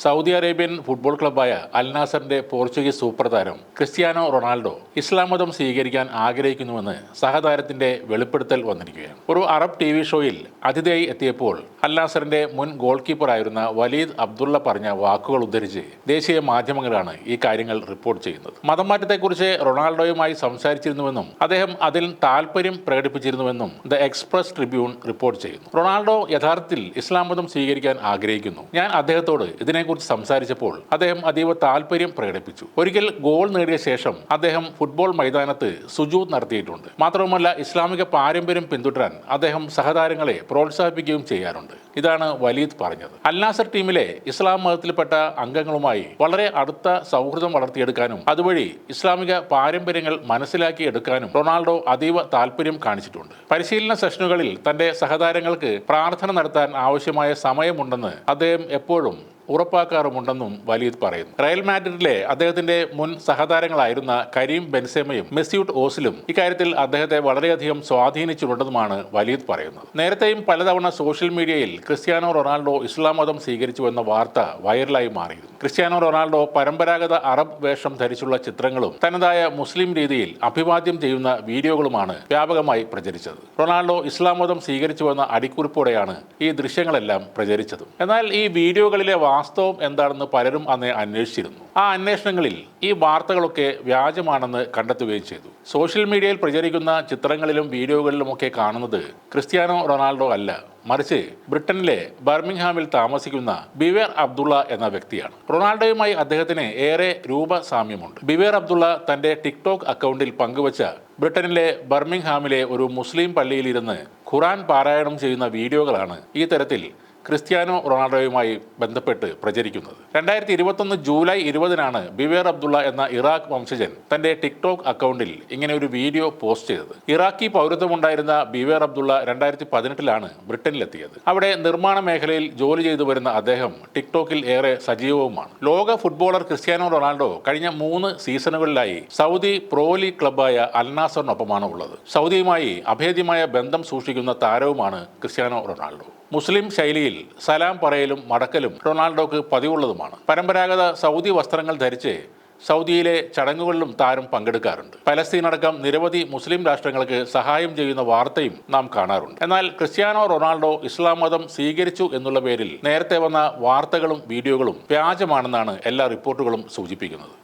Saudi Arabian football ക്ലബ്ബായ അൽ നാസറിന്റെ Portuguese super താരം Cristiano Ronaldo ഇസ്ലാം മതം സ്വീകരിക്കാൻ ആഗ്രഹിക്കുന്നുവെന്ന് സഹതാരത്തിന്റെ വെളിപ്പെടുത്തൽ വന്നിരിക്കുകയാണ്. ഒരു അറബ് TV ഷോയിൽ അതിഥിയായി എത്തിയപ്പോൾ അൽ നാസറിന്റെ മുൻ ഗോൾ കീപ്പറായിരുന്ന വലീദ് അബ്ദുള്ള പറഞ്ഞ വാക്കുകൾ ഉദ്ധരിച്ച് ദേശീയ മാധ്യമങ്ങളാണ് ഈ കാര്യങ്ങൾ റിപ്പോർട്ട് ചെയ്യുന്നത്. മതം മാറ്റത്തെക്കുറിച്ച് റൊണാൾഡോയുമായി സംസാരിച്ചിരുന്നുവെന്നും അദ്ദേഹം അതിൽ താല്പര്യം പ്രകടിപ്പിച്ചിരുന്നുവെന്നും ദ എക്സ്പ്രസ് ട്രിബ്യൂൺ റിപ്പോർട്ട് ചെയ്യുന്നു. റൊണാൾഡോ യഥാർത്ഥത്തിൽ ഇസ്ലാം മതം സ്വീകരിക്കാൻ ആഗ്രഹിക്കുന്നു. ഞാൻ അദ്ദേഹത്തോട് ഇതിനെക്കുറിച്ച് സംസാരിച്ചപ്പോൾ അദ്ദേഹം അതീവ താല്പര്യം പ്രകടിപ്പിച്ചു. ഒരിക്കൽ ഗോൾ നേടിയ ശേഷം അദ്ദേഹം ഫുട്ബോൾ മൈതാനത്ത് സുജൂദ് നടത്തിയിട്ടുണ്ട്. മാത്രവുമല്ല, ഇസ്ലാമിക പാരമ്പര്യം പിന്തുടരാൻ അദ്ദേഹം സഹതാരങ്ങളെ പ്രോത്സാഹിപ്പിക്കുകയും ചെയ്യാറുണ്ട്. ഇതാണ് വലീദ് പറഞ്ഞത്. അൽ നാസർ ടീമിലെ ഇസ്ലാം മതത്തിൽപ്പെട്ട അംഗങ്ങളുമായി വളരെ അടുത്ത സൗഹൃദം വളർത്തിയെടുക്കാനും അതുവഴി ഇസ്ലാമിക പാരമ്പര്യങ്ങൾ മനസ്സിലാക്കിയെടുക്കാനും റൊണാൾഡോ അതീവ താല്പര്യം കാണിച്ചിട്ടുണ്ട്. പരിശീലന സെഷനുകളിൽ തന്റെ സഹതാരങ്ങൾക്ക് പ്രാർത്ഥന നടത്താൻ ആവശ്യമായ സമയമുണ്ടെന്ന് അദ്ദേഹം എപ്പോഴും ഉറപ്പാക്കാറുമുണ്ടെന്നും വലീദ് പറയുന്നു. റയൽ മാഡ്രിഡിലെ അദ്ദേഹത്തിന്റെ മുൻ സഹതാരങ്ങളായിരുന്ന കരീം ബെൻസേമയും മെസ്യൂട്ട് ഓസിലും ഇക്കാര്യത്തിൽ അദ്ദേഹത്തെ വളരെയധികം സ്വാധീനിച്ചിട്ടുണ്ടെന്നുമാണ് വലീദ് പറയുന്നത്. നേരത്തെയും പലതവണ സോഷ്യൽ മീഡിയയിൽ ക്രിസ്ത്യാനോ റൊണാൾഡോ ഇസ്ലാം മതം സ്വീകരിച്ചുവെന്ന വാർത്ത വൈറലായി മാറിയിരുന്നു. ക്രിസ്ത്യാനോ റൊണാൾഡോ പരമ്പരാഗത അറബ് വേഷം ധരിച്ചുള്ള ചിത്രങ്ങളും തനതായ മുസ്ലിം രീതിയിൽ അഭിവാദ്യം ചെയ്യുന്ന വീഡിയോകളുമാണ് വ്യാപകമായി പ്രചരിച്ചത്. റൊണാൾഡോ ഇസ്ലാം മതം സ്വീകരിച്ചുവെന്ന അടിക്കുറിപ്പോടെയാണ് ഈ ദൃശ്യങ്ങളെല്ലാം പ്രചരിച്ചതും. എന്നാൽ ഈ വീഡിയോകളിലെ വാസ്തവം എന്താണെന്ന് പലരും അന്ന് അന്വേഷിച്ചിരുന്നു. ആ അന്വേഷണങ്ങളിൽ ഈ വാർത്തകളൊക്കെ വ്യാജമാണെന്ന് കണ്ടെത്തുകയും ചെയ്തു. സോഷ്യൽ മീഡിയയിൽ പ്രചരിക്കുന്ന ചിത്രങ്ങളിലും വീഡിയോകളിലുമൊക്കെ കാണുന്നത് ക്രിസ്ത്യാനോ റൊണാൾഡോ അല്ല, മറിച്ച് ബ്രിട്ടനിലെ ബർമിംഗ്ഹാമിൽ താമസിക്കുന്ന ബിവേർ അബ്ദുള്ള എന്ന വ്യക്തിയാണ്. റൊണാൾഡോയുമായി അദ്ദേഹത്തിന് ഏറെ രൂപസാമ്യമുണ്ട്. ബിവേർ അബ്ദുള്ള തന്റെ ടിക്ടോക്ക് അക്കൗണ്ടിൽ പങ്കുവച്ച ബ്രിട്ടനിലെ ബർമിംഗ്ഹാമിലെ ഒരു മുസ്ലിം പള്ളിയിലിരുന്ന് ഖുറാൻ പാരായണം ചെയ്യുന്ന വീഡിയോകളാണ് ഈ തരത്തിൽ ക്രിസ്ത്യാനോ റൊണാൾഡോയുമായി ബന്ധപ്പെട്ട് പ്രചരിക്കുന്നത്. 2021 ജൂലൈ 20-നാണ് ബിവേർ അബ്ദുള്ള എന്ന ഇറാഖ് വംശജൻ തന്റെ ടിക്ടോക്ക് അക്കൗണ്ടിൽ ഇങ്ങനെ ഒരു വീഡിയോ പോസ്റ്റ് ചെയ്തത്. ഇറാഖി പൗരത്വമുണ്ടായിരുന്ന ബിവേർ അബ്ദുള്ള 2018-ലാണ് ബ്രിട്ടനിലെത്തിയത്. അവിടെ നിർമ്മാണ മേഖലയിൽ ജോലി ചെയ്തു വരുന്ന അദ്ദേഹം ടിക്ടോക്കിൽ ഏറെ സജീവവുമാണ്. ലോക ഫുട്ബോളർ ക്രിസ്ത്യാനോ റൊണാൾഡോ കഴിഞ്ഞ 3 സീസണുകളിലായി സൗദി പ്രോ ലീഗ് ക്ലബ്ബായ അൽ നാസറിനൊപ്പമാണ് ഉള്ളത്. സൗദിയുമായി അഭേദ്യമായ ബന്ധം സൂക്ഷിക്കുന്ന താരവുമാണ് ക്രിസ്ത്യാനോ റൊണാൾഡോ. മുസ്ലിം ശൈലിയിൽ സലാം പറയലും മടക്കലും റൊണാൾഡോക്ക് പതിവുള്ളതുമാണ്. പരമ്പരാഗത സൗദി വസ്ത്രങ്ങൾ ധരിച്ച് സൗദിയിലെ ചടങ്ങുകളിലും താരം പങ്കെടുക്കാറുണ്ട്. പലസ്തീൻ അടക്കം നിരവധി മുസ്ലിം രാഷ്ട്രങ്ങൾക്ക് സഹായം ചെയ്യുന്ന വാർത്തയും നാം കാണാറുണ്ട്. എന്നാൽ ക്രിസ്ത്യാനോ റൊണാൾഡോ ഇസ്ലാം മതം സ്വീകരിച്ചു എന്നുള്ള പേരിൽ നേരത്തെ വന്ന വാർത്തകളും വീഡിയോകളും വ്യാജമാണെന്നാണ് എല്ലാ റിപ്പോർട്ടുകളും സൂചിപ്പിക്കുന്നത്.